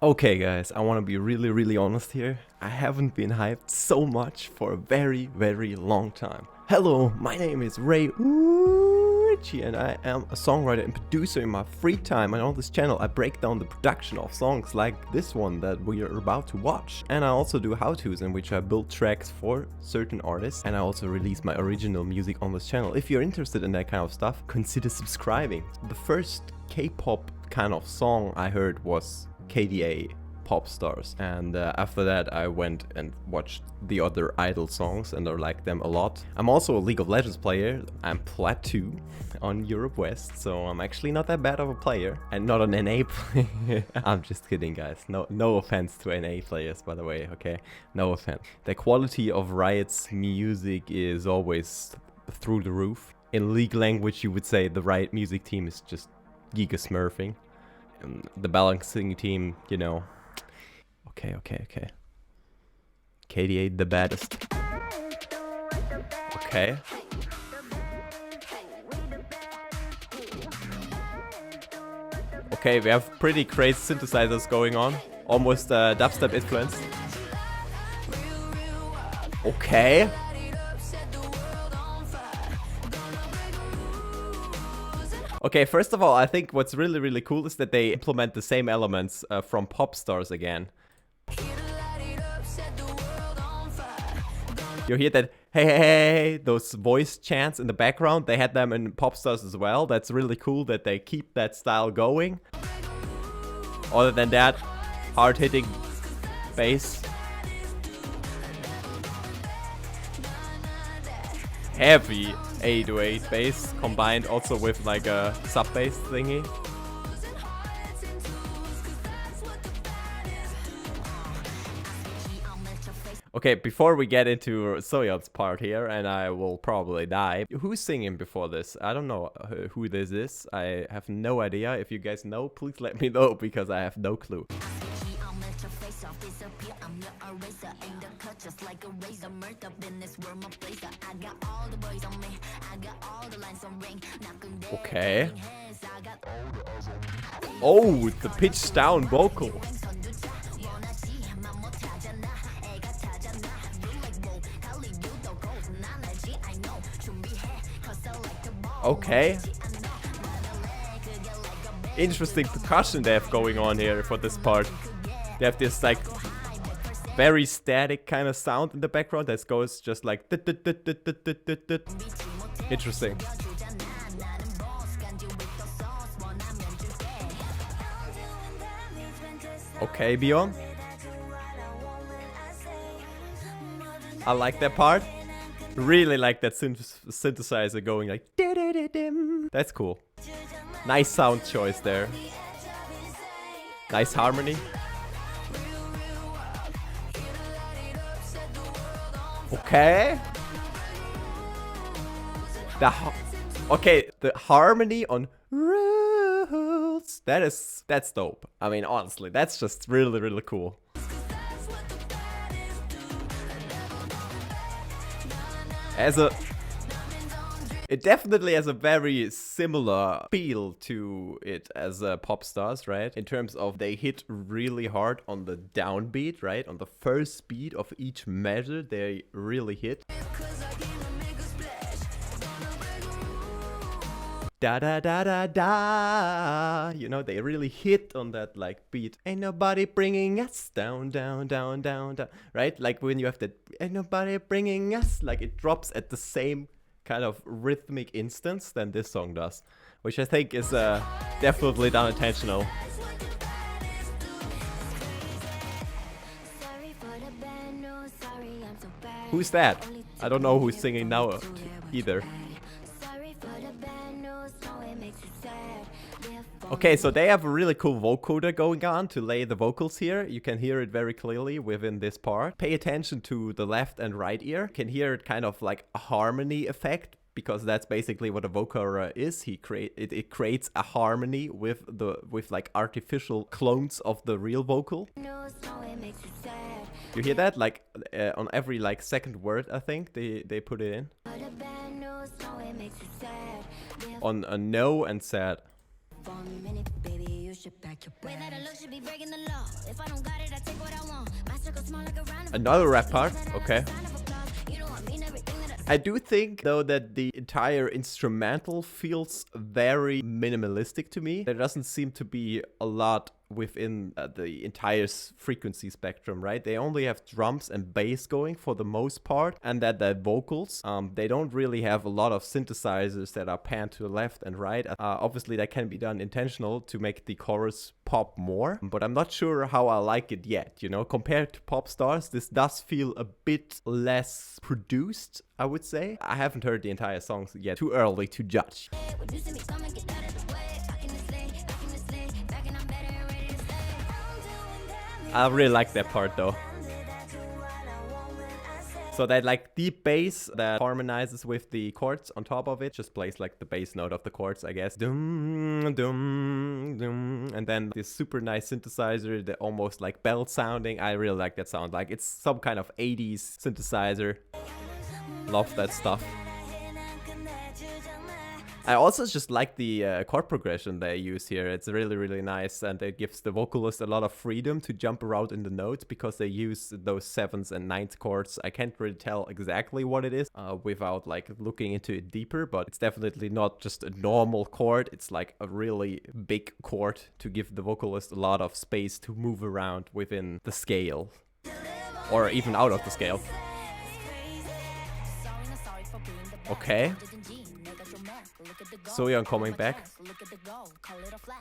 Okay guys, I want to be really honest here. I haven't been hyped so much for a very long time. Hello, my name is Ricci and I am a songwriter and producer in my free time, and on this channel I break down the production of songs like this one that we are about to watch. And I also do how-tos in which I build tracks for certain artists, and I also release my original music on this channel. If you're interested in that kind of stuff, consider subscribing. The first K-pop kind of song I heard was I-DLE POPSTARS, and after that I went and watched the other I-DLE songs and I like them a lot. I'm also a League of Legends player. I'm Plat 2 on Europe West, so I'm actually not that bad of a player and not an NA player. I'm just kidding guys, no offense to NA players, by the way, okay? No offense. The quality of Riot's music is always through the roof. In League language you would say the Riot music team is just giga smurfing. The balancing team, you know. Okay. I-DLE the baddest. Okay. Okay, we have pretty crazy synthesizers going on. Almost dubstep influenced. Okay. Okay, first of all, I think what's really cool is that they implement the same elements from POPSTARS again. You hear that, hey, those voice chants in the background, they had them in POPSTARS as well. That's really cool that they keep that style going. Other than that, hard-hitting bass. Heavy 808 bass combined also with like a sub bass thingy. Okay, before we get into Soyeon's part here, and I will probably die. Who's singing before this? I don't know who this is. I have no idea. If you guys know, please let me know because I have no clue. Okay. Oh, the pitch down vocal. Okay. Interesting percussion they have going on here for this part. They have this like very static kind of sound in the background that goes just like interesting. Okay, Bea. I like that part. Really like that synthesizer going like that's cool. Nice sound choice there. Nice harmony. Okay. The harmony on rules. That's dope. I mean, honestly, that's just really cool. It definitely has a very similar feel to it as POPSTARS, right? In terms of they hit really hard on the downbeat, right? On the first beat of each measure, they really hit. Da da da da da. You know, they really hit on that like beat. Ain't nobody bringing us down, right? Like when you have that, ain't nobody bringing us, like it drops at the same kind of rhythmic instance than this song does, which I think is definitely done intentional. Who's that? I don't know who's singing now either. Okay, so they have a really cool vocoder going on to lay the vocals here. You can hear it very clearly within this part. Pay attention to the left and right ear. You can hear it kind of like a harmony effect, because that's basically what a vocoder is. It creates a harmony with like artificial clones of the real vocal. You hear that? Like on every like second word, I think they put it in. On a no and sad. Another rap part, okay. I do think, though, that the entire instrumental feels very minimalistic to me. There doesn't seem to be a lot within the entire frequency spectrum, right? They only have drums and bass going for the most part, and that the vocals, they don't really have a lot of synthesizers that are panned to the left and right. Obviously, that can be done intentional to make the chorus pop more, but I'm not sure how I like it yet, you know? Compared to POPSTARS, this does feel a bit less produced, I would say. I haven't heard the entire songs yet, too early to judge. I really like that part though. So that like deep bass that harmonizes with the chords on top of it, just plays like the bass note of the chords, I guess. Dum, dum, dum. And then this super nice synthesizer, the almost like bell sounding. I really like that sound. Like it's some kind of 80s synthesizer. Love that stuff. I also just like the chord progression they use here. It's really, really nice, and it gives the vocalist a lot of freedom to jump around in the notes because they use those 7th and 9th chords. I can't really tell exactly what it is without like looking into it deeper, but it's definitely not just a normal chord. It's like a really big chord to give the vocalist a lot of space to move around within the scale, or even out of the scale. Okay. Soyeon coming back.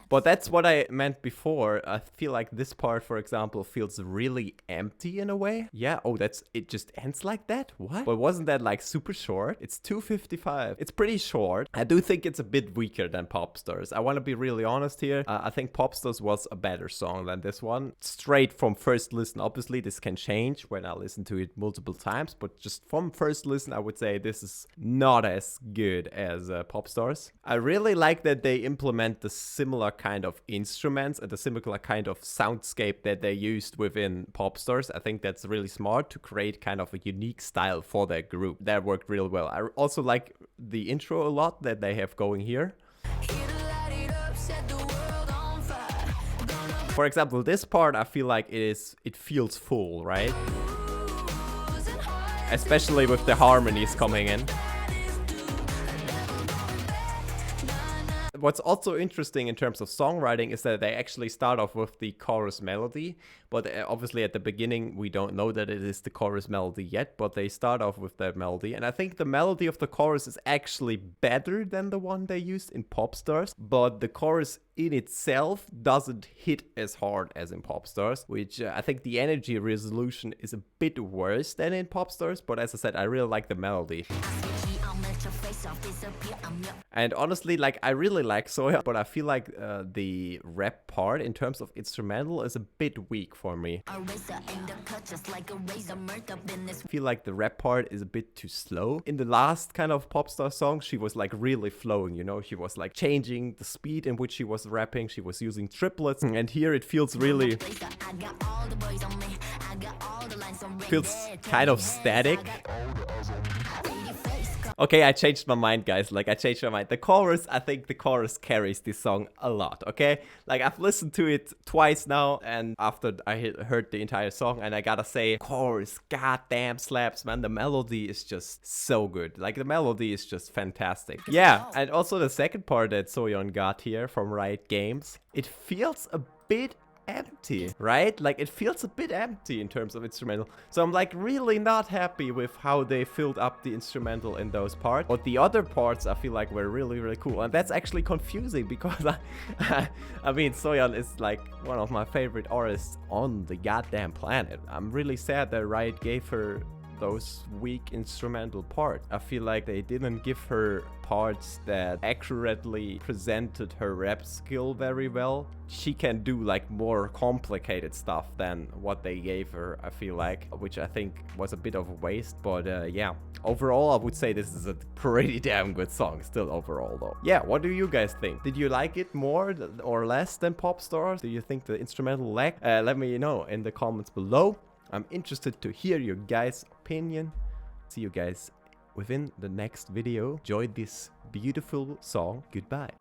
But that's what I meant before. I feel like this part, for example, feels really empty in a way. Yeah, oh, it just ends like that? What? But wasn't that like super short? It's 2:55. It's pretty short. I do think it's a bit weaker than POPSTARS. I want to be really honest here. I think POPSTARS was a better song than this one. Straight from first listen. Obviously, this can change when I listen to it multiple times, but just from first listen, I would say this is not as good as POPSTARS. I really like that they implement the similar kind of instruments and the similar kind of soundscape that they used within POPSTARS. I think that's really smart to create kind of a unique style for their group. That worked real well. I also like the intro a lot that they have going here. For example, this part I feel like it feels full, right? Especially with the harmonies coming in. What's also interesting in terms of songwriting is that they actually start off with the chorus melody, but obviously at the beginning we don't know that it is the chorus melody yet, but they start off with that melody, and I think the melody of the chorus is actually better than the one they used in POPSTARS, but the chorus in itself doesn't hit as hard as in POPSTARS, which I think the energy resolution is a bit worse than in POPSTARS, but as I said, I really like the melody. And honestly, like, I really like Soya, but I feel like the rap part in terms of instrumental is a bit weak for me. I feel like the rap part is a bit too slow. In the last kind of POPSTAR song, she was like really flowing, you know, she was like changing the speed in which she was rapping, she was using triplets, and here it feels really... feels kind of static. Okay, I changed my mind, guys. Like, I changed my mind. The chorus, I think the chorus carries this song a lot, okay? Like, I've listened to it twice now, and after I heard the entire song, and I gotta say, chorus goddamn slaps, man. The melody is just so good. Like, the melody is just fantastic. Yeah, and also the second part that Soyeon got here from Riot Games, it feels a bit empty, right? Like, it feels a bit empty in terms of instrumental. So I'm like really not happy with how they filled up the instrumental in those parts. But the other parts I feel like were really, really cool. And that's actually confusing because I mean, Soyeon is like one of my favorite artists on the goddamn planet. I'm really sad that Riot gave her those weak instrumental parts. I feel like they didn't give her parts that accurately presented her rap skill very well. She can do like more complicated stuff than what they gave her, I feel like, which I think was a bit of a waste. But yeah, overall I would say this is a pretty damn good song still overall though. Yeah, what do you guys think? Did you like it more or less than POPSTARS? Do you think the instrumental lacked? Let me know in the comments below. I'm interested to hear your guys' opinion. See you guys within the next video. Enjoy this beautiful song. Goodbye.